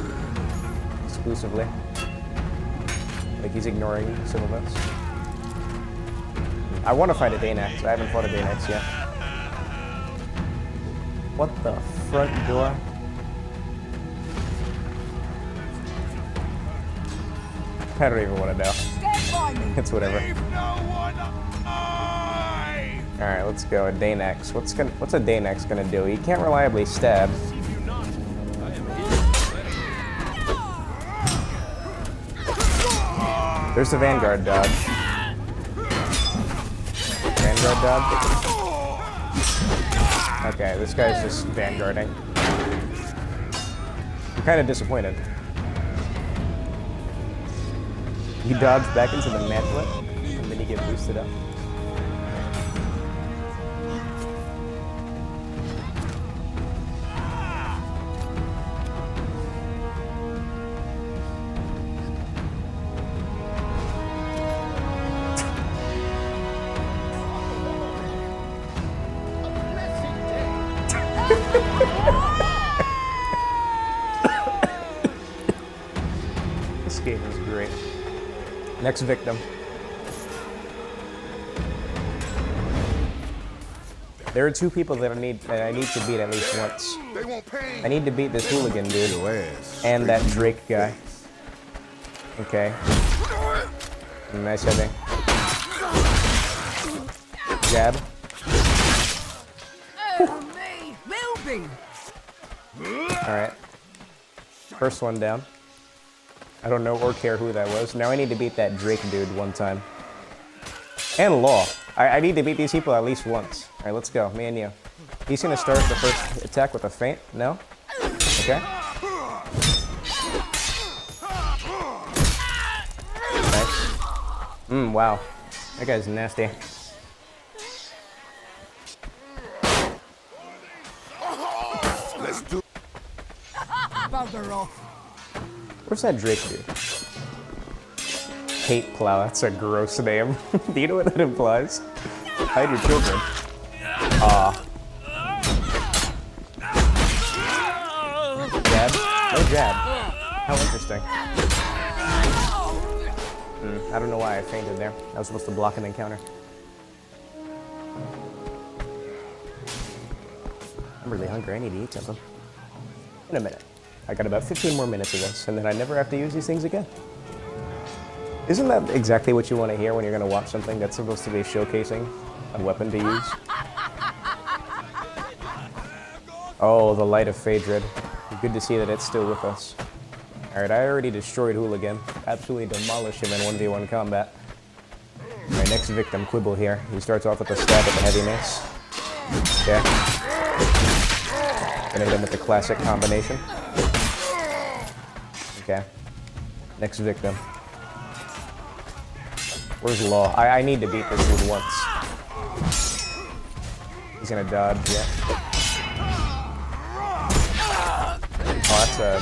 exclusively. Like he's ignoring some of us. I want to fight a Danax. I haven't fought a Danax yet. What the front door? I don't even want to know.
Stand by me.
It's whatever.
Leave no one alive!
Alright, let's go. A Danax. What's a Danax gonna do? He can't reliably stab. There's the Vanguard dodge. Vanguard dodge? Okay, this guy's just Vanguarding. I'm kind of disappointed. You dodge back into the mantlet, and then you get boosted up. This game is great. Next victim. There are two people that I need to beat at least once.
They won't pay.
I need to beat this hooligan dude
Your ass.
and that Drake guy. Okay. Nice hitting. Jab.
Oh, me. Will be.
Alright. First one down. I don't know or care who that was. Now I need to beat that Drake dude one time. And Law. I need to beat these people at least once. Alright, let's go. Me and you. He's gonna start the first attack with a feint. No? Okay. Nice. Wow. That guy's nasty.
Let's do.
Bugger off.
Where's that Drake dude? Hate plow, that's a gross name. Do you know what that implies? Hide your children. Jab? No jab. How interesting. I don't know why I fainted there. I was supposed to block an encounter. I'm really hungry, I need to eat something. In a minute. I got about 15 more minutes of this, and then I never have to use these things again. Isn't that exactly what you want to hear when you're going to watch something that's supposed to be showcasing a weapon to use? Oh, the light of Phaedrid. Good to see that it's still with us. Alright, I already destroyed Hooligan. Absolutely demolished him in 1v1 combat. Alright, next victim, Quibble here. He starts off with a stab at the heavy mace. Okay. Gonna hit him with the classic combination. Okay. Next victim. Where's Law? I need to beat this dude once. He's gonna dodge, yeah. Oh, that's a...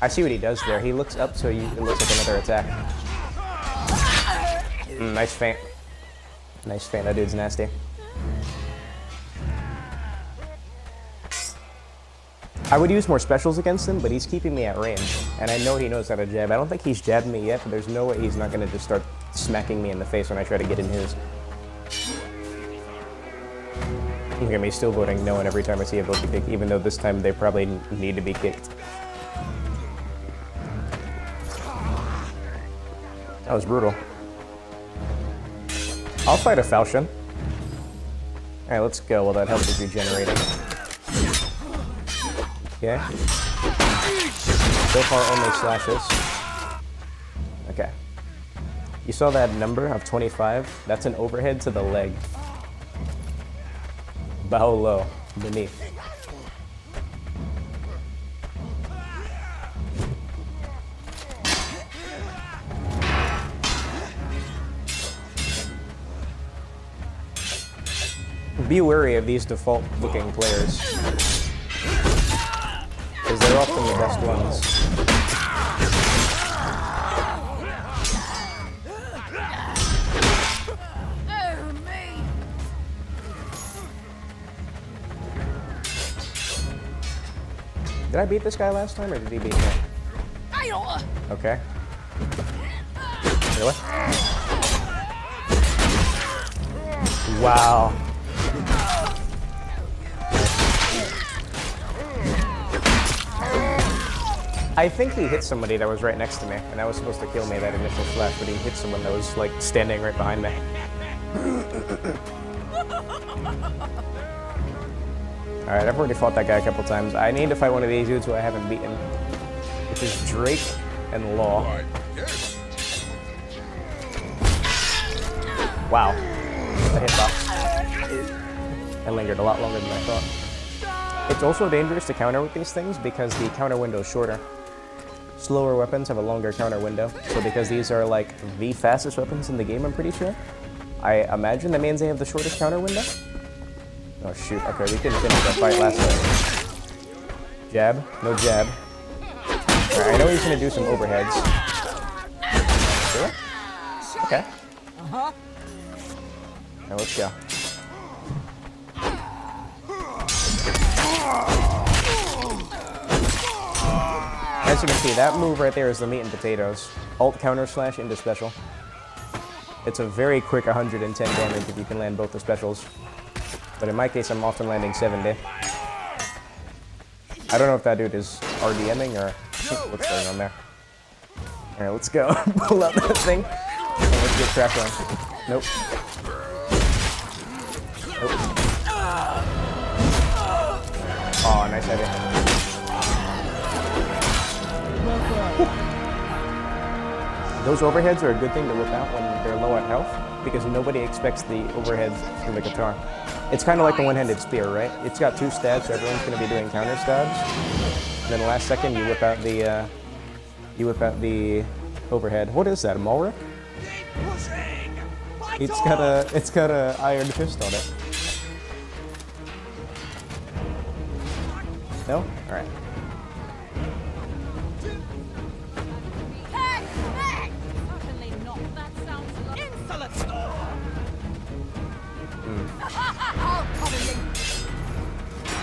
I see what he does there. He looks up, so it looks like another attack. Nice feint. Nice feint. That dude's nasty. I would use more specials against him, but he's keeping me at range. And I know he knows how to jab. I don't think he's jabbed me yet, but there's no way he's not going to just start smacking me in the face when I try to get in his. Look at me still voting no, and every time I see a vote be kicked, even though this time they probably need to be kicked. That was brutal. I'll fight a falchion. Alright, let's go while that help is regenerating. Okay. So far only slashes. Okay. You saw that number of 25? That's an overhead to the leg. Bow low, beneath. Be wary of these default looking players, because they're often the best ones.
Oh, me.
Did I beat this guy last time, or did he beat me? Okay. Really? Wow. I think he hit somebody that was right next to me, and that was supposed to kill me, that initial slash, but he hit someone that was, like, standing right behind me. Alright, I've already fought that guy a couple times. I need to fight one of these dudes who I haven't beaten, which is Drake and Law. Wow. The hitbox. I lingered a lot longer than I thought. It's also dangerous to counter with these things because the counter window is shorter. Slower weapons have a longer counter window, so because these are like the fastest weapons in the game, I'm pretty sure. I imagine that means they have the shortest counter window. Oh shoot, okay, we couldn't finish that fight last time. Jab, no jab. Alright, I know he's gonna do some overheads. Really? Okay. Now let's go. As you can see, that move right there is the meat and potatoes. Alt counter slash into special. It's a very quick 110 damage if you can land both the specials. But in my case, I'm often landing 70. I don't know if that dude is RDMing or what's going on there. Alright, let's go. Pull out that thing. And let's get trapped on. Nope. Nope. Oh, nice heavy. Those overheads are a good thing to whip out when they're low at health, because nobody expects the overheads from the Katar. It's kind of like the one-handed spear, right? It's got 2 stabs, so everyone's going to be doing counter stabs. And then the last second, you whip out the overhead. What is that? A Malric? It's got a iron fist on it. No? All right.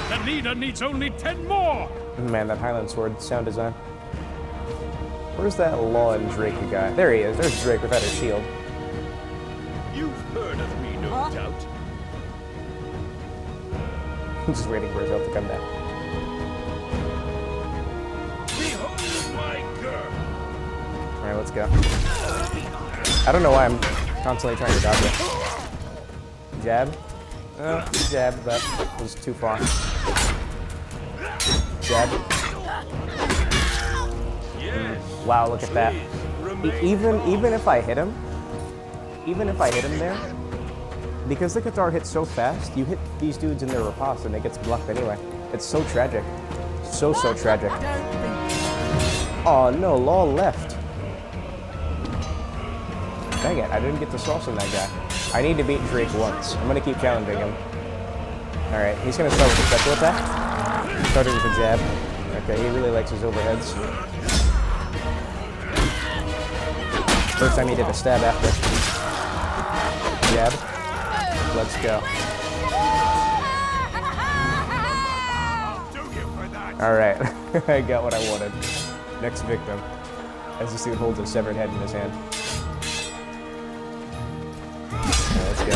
The leader needs only 10 more!
Man, that Highland Sword sound design. Where's that Law and Drake guy? There he is. There's Drake without his shield.
You've heard of me, no doubt.
I'm just waiting for his health to come down.
Behold my girl!
Alright, let's go. I don't know why I'm constantly trying to dodge it. Jab. Jab, that was too far. Jab. Wow, look at that. Even if I hit him, there, because the Katar hits so fast, you hit these dudes in their riposte and it gets blocked anyway. It's so tragic. So tragic. Oh no, Law left. Dang it, I didn't get the sauce on that guy. I need to beat Drake once. I'm gonna keep challenging him. Alright, he's gonna start with a special attack. Started with a jab. Okay, he really likes his overheads. First time he did a stab after. Jab. Let's go. Alright, I got what I wanted. Next victim. As this dude holds a severed head in his hand. Alright, let's go.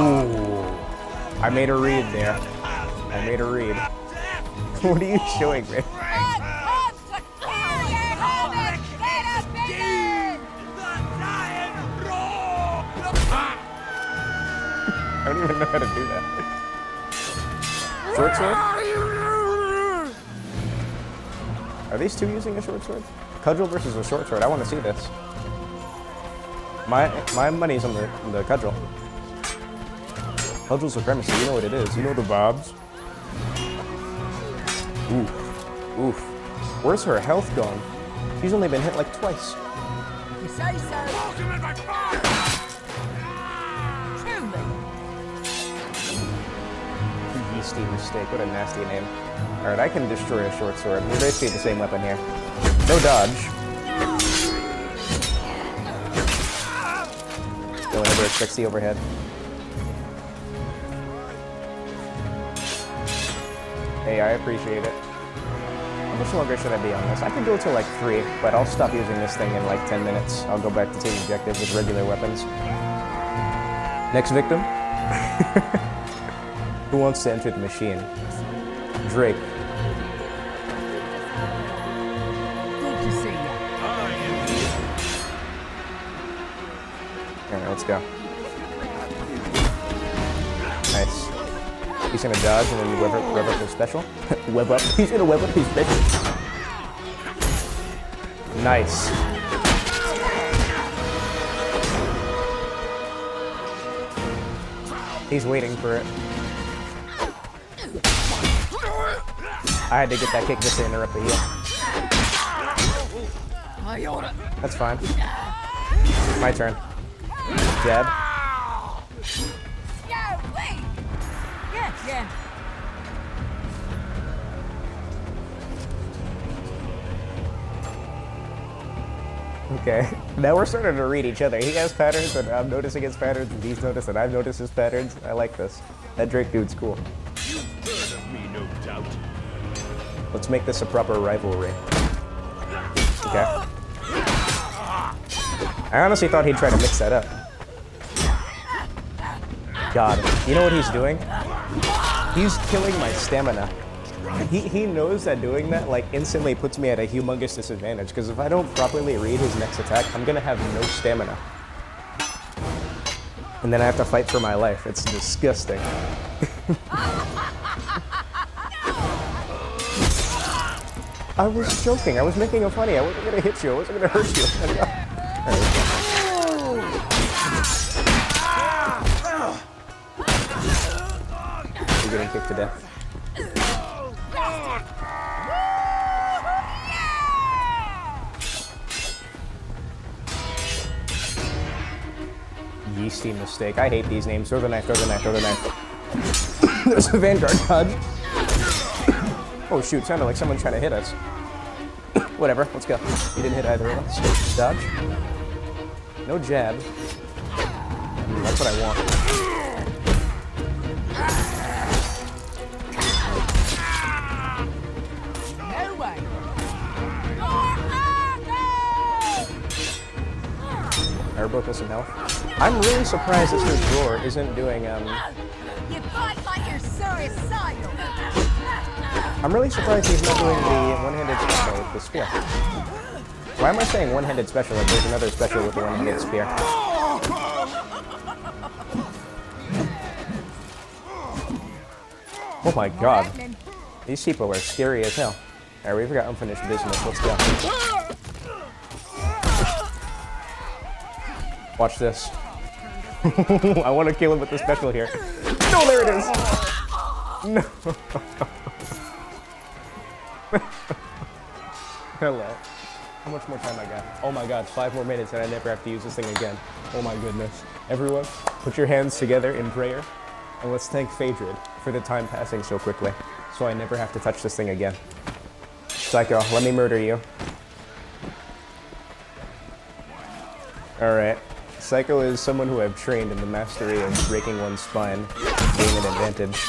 Ooh, I made a read there. I made a read. What are you showing me? I don't even know how to do that. Short sword? Are these two using a short sword? Cudgel versus a short sword. I want to see this. My money's on the cudgel. Cudgel supremacy, you know what it is. You know the vibes. Oof. Oof. Where's her health gone? She's only been hit like twice.
You say so. Truly.
Yeasty mistake. What a nasty name. Alright, I can destroy a short sword. We're basically the same weapon here. No dodge. Still never expects the overhead. Hey, I appreciate it. How much longer should I be on this? I could go till like 3, but I'll stop using this thing in like 10 minutes. I'll go back to team objective with regular weapons. Next victim. Who wants to enter the machine? Drake.
Good to see you.
Alright, let's go. Nice. He's gonna dodge and then web up his special. Web up. He's gonna web up his special. Nice. He's waiting for it. I had to get that kick just to interrupt the heal. That's fine. My turn. Jab.
Yeah.
Okay. Now we're starting to read each other. He has patterns, and I'm noticing his patterns, and he's noticed, and I've noticed his patterns. I like this. That Drake dude's cool.
Heard of me, no doubt.
Let's make this a proper rivalry. Okay. I honestly thought he'd try to mix that up. God, you know what he's doing? He's killing my stamina. He knows that doing that like instantly puts me at a humongous disadvantage, because if I don't properly read his next attack, I'm gonna have no stamina. And then I have to fight for my life. It's disgusting. I was joking. I was making it funny. I wasn't gonna hit you. I wasn't gonna hurt you. You're getting kicked to death. Yeasty mistake. I hate these names. Throw the knife, throw the knife, throw the knife. There's a Vanguard dodge. Oh shoot, sounded like someone trying to hit us. Whatever, let's go. He didn't hit either of us. Dodge. No jab. That's what I want.
No way.
Are both us in health? I'm really surprised this new drawer isn't doing,
You fight like you're suicidal.
I'm really surprised he's not doing the one-handed special with the spear. Why am I saying one-handed special if there's another special with the one-handed spear? Oh my god. These people are scary as hell. Alright, we've got unfinished business. Let's go. Watch this. I want to kill him with the special here. No, there it is! No. Hello. How much more time I got? Oh my god, 5 more minutes and I never have to use this thing again. Oh my goodness. Everyone, put your hands together in prayer and let's thank Phaedrid for the time passing so quickly, so I never have to touch this thing again. Psycho, let me murder you. Alright. Psycho is someone who I've trained in the mastery of breaking one's spine, being an advantage.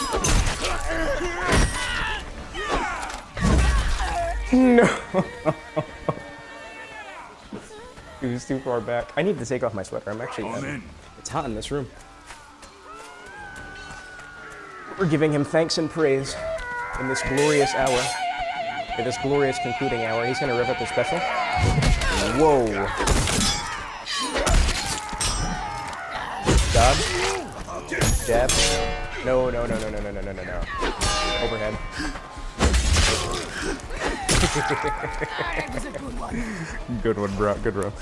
No! He was too far back. I need to take off my sweater. I'm actually... it's hot in this room. We're giving him thanks and praise in this glorious hour. In this glorious concluding hour. He's gonna rev up his special. Whoa. Dodge. Jab. No. Overhead. Good one, bro. Good one.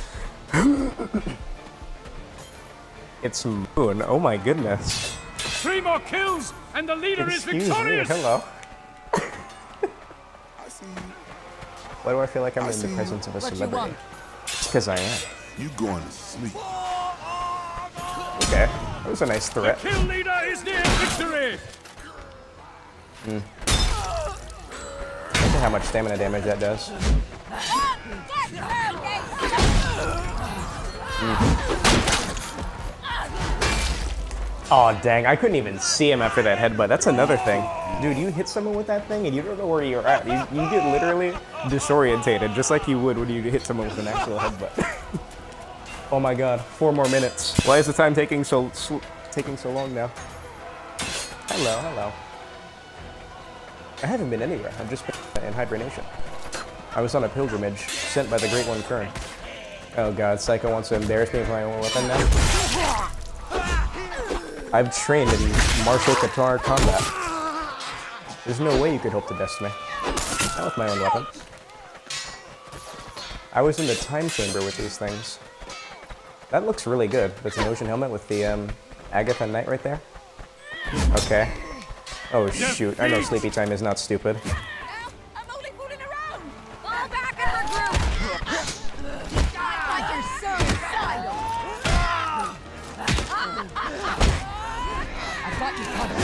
It's Moon. Oh my goodness.
3 more kills, and the leader is victorious!
Me. Hello. Why do I feel like I'm in the presence of a celebrity? It's because I am.
You going to sleep?
Okay, that was a nice threat.
The kill leader is near victory!
Look at how much stamina damage that does. Oh dang, I couldn't even see him after that headbutt. That's another thing. Dude, you hit someone with that thing and you don't know where you're at. You get literally disorientated, just like you would when you hit someone with an actual headbutt. Oh my god, 4 more minutes. Why is the time taking so long now? Hello. I haven't been anywhere. I've just been in hibernation. I was on a pilgrimage sent by the Great One Kern. Oh god, Psycho wants to embarrass me with my own weapon now. I've trained in martial Katar combat. There's no way you could hope to best me. Not with my own weapon. I was in the time chamber with these things. That looks really good. That's an ocean helmet with the Agatha Knight right there. Okay. Oh shoot, I know sleepy time is not stupid.
I'm only fooling around! Fall back and regroup! You die like you're suicidal!
I've got you covered.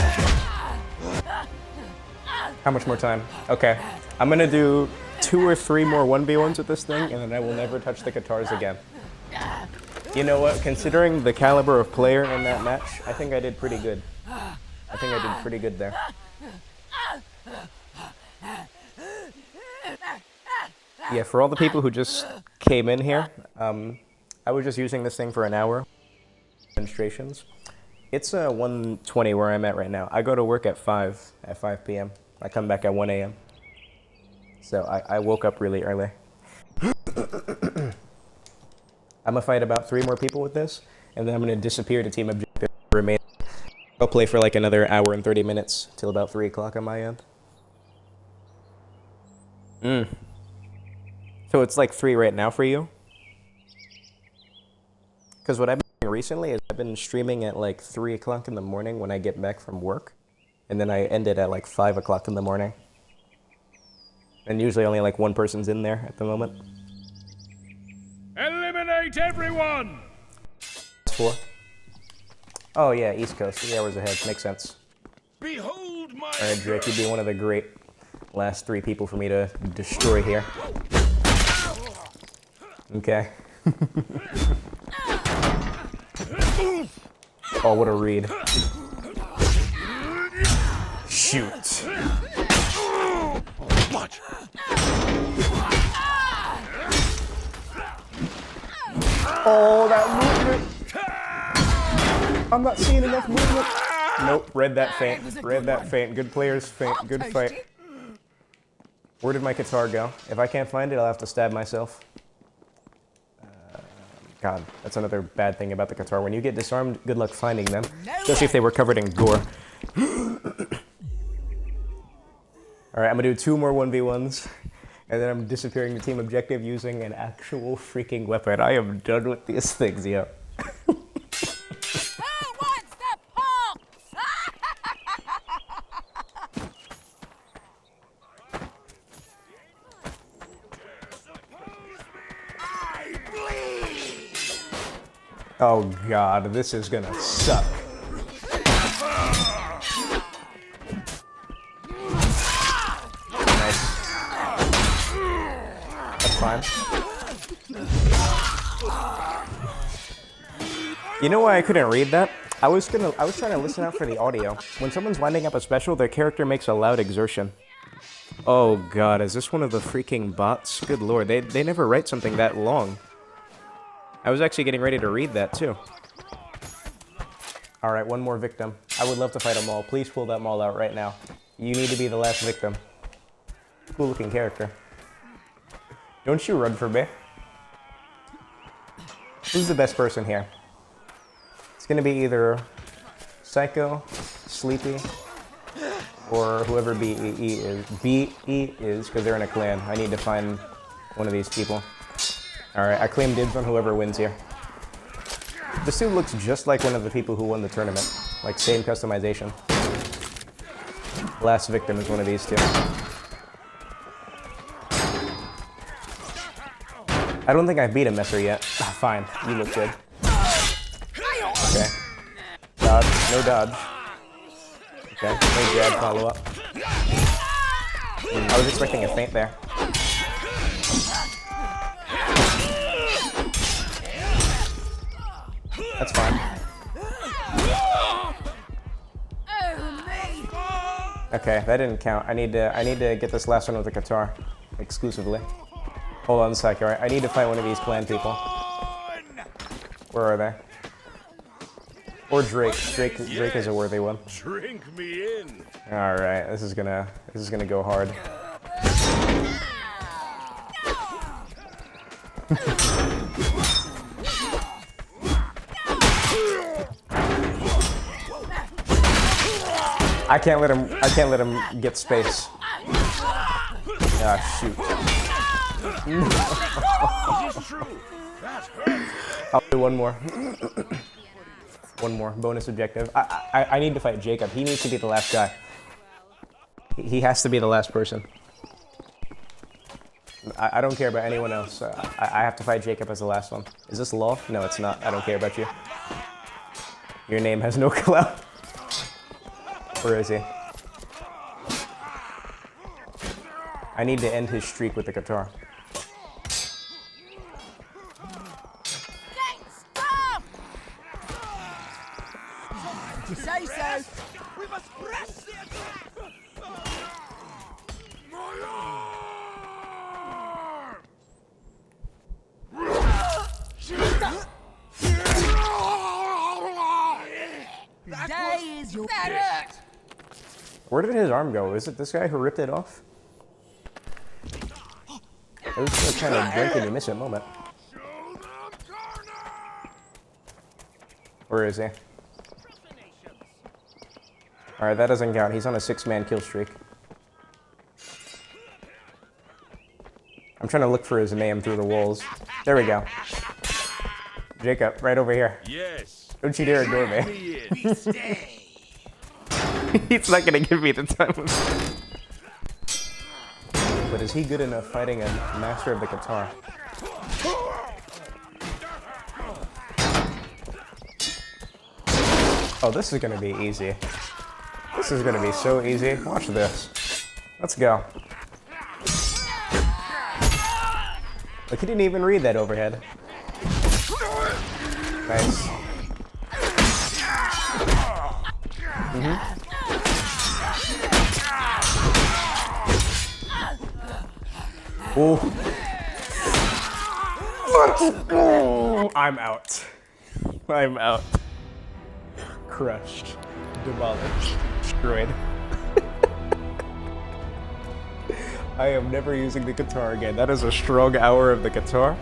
How much more time? Okay. I'm gonna do 2 or 3 more 1v1s with this thing, and then I will never touch the Katars again. You know what? Considering the caliber of player in that match, I think I did pretty good. I think I did pretty good there. Yeah, for all the people who just came in here, I was just using this thing for an hour. Demonstrations. It's 1:20 where I'm at right now. I go to work at 5 p.m. I come back at 1 a.m. So I woke up really early. I'm gonna fight about 3 more people with this, and then I'm gonna disappear to team objective. Remain. I'll play for like another hour and 30 minutes till about 3 o'clock on my end. So it's like 3 right now for you? Because what I've been doing recently is I've been streaming at like 3 o'clock in the morning when I get back from work, and then I end it at like 5 o'clock in the morning. And usually only like 1 person's in there at the moment.
Eliminate everyone!
4. Oh yeah, East Coast, 3 hours ahead, makes sense.
Behold my
Alright, Drake, you'd be one of the great last 3 people for me to destroy here. Okay. Oh, what a read. Shoot.
Watch.
Oh, that movement. I'm not seeing enough movement. Nope, read that feint. Read that feint. Good players feint. Good fight. Where did my Katar go? If I can't find it, I'll have to stab myself. God, that's another bad thing about the Katar. When you get disarmed, good luck finding them. Especially if they were covered in gore. Alright, I'm gonna do 2 more 1v1s. And then I'm disappearing the team objective using an actual freaking weapon. I am done with these things, yo.
Who wants the pulse?
Oh god, this is gonna suck. Nice. That's fine. You know why I couldn't read that? I was trying to listen out for the audio. When someone's winding up a special, their character makes a loud exertion. Oh god, is this one of the freaking bots? Good lord, they never write something that long. I was actually getting ready to read that too. Alright, one more victim. I would love to fight them all. Please pull that mall out right now. You need to be the last victim. Cool looking character. Don't you run for me. Who's the best person here? It's gonna be either Psycho, Sleepy, or whoever BE is. BE is, because they're in a clan. I need to find one of these people. Alright, I claim dibs on whoever wins here. This dude looks just like one of the people who won the tournament. Like, same customization. Last victim is one of these two. I don't think I beat a messer yet. Ah, fine, you look good. Okay. Dodge, no dodge. Okay, no jab follow up. I was expecting a feint there. That's fine. Okay, that didn't count. I need to get this last one with the Katar exclusively. Hold on a sec, alright? I need to fight one of these clan people. Where are they? Or Drake. Drake is a worthy one.
Drink me in.
Alright, this is gonna go hard. I can't let him get space. Ah, shoot. I'll do one more. One more bonus objective. I need to fight Jacob. He needs to be the last guy. He has to be the last person. I don't care about anyone else. I have to fight Jacob as the last one. Is this law? No, it's not. I don't care about you. Your name has no clout. Where is he? I need to end his streak with the Katar.
If you say so.
We must press the attack.
Today is your better.
Where did his arm go? Is it this guy who ripped it off? It was a kind of drink and you miss it moment. Where is he? Alright, that doesn't count. He's on a 6-man kill streak. I'm trying to look for his name through the walls. There we go. Jacob, right over here.
Yes.
Don't you dare ignore me. He's not gonna give me the time. But is he good enough fighting a master of the Katar? Oh, this is gonna be easy. This is gonna be so easy. Watch this. Let's go. Like, he didn't even read that overhead. Nice. Oh. Let's go. I'm out. I'm out. Crushed. Demolished. Destroyed. I am never using the Katar again. That is a strong hour of the Katar.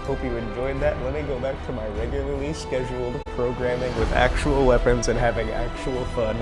Hope you enjoyed that. Let me go back to my regularly scheduled programming with actual weapons and having actual fun.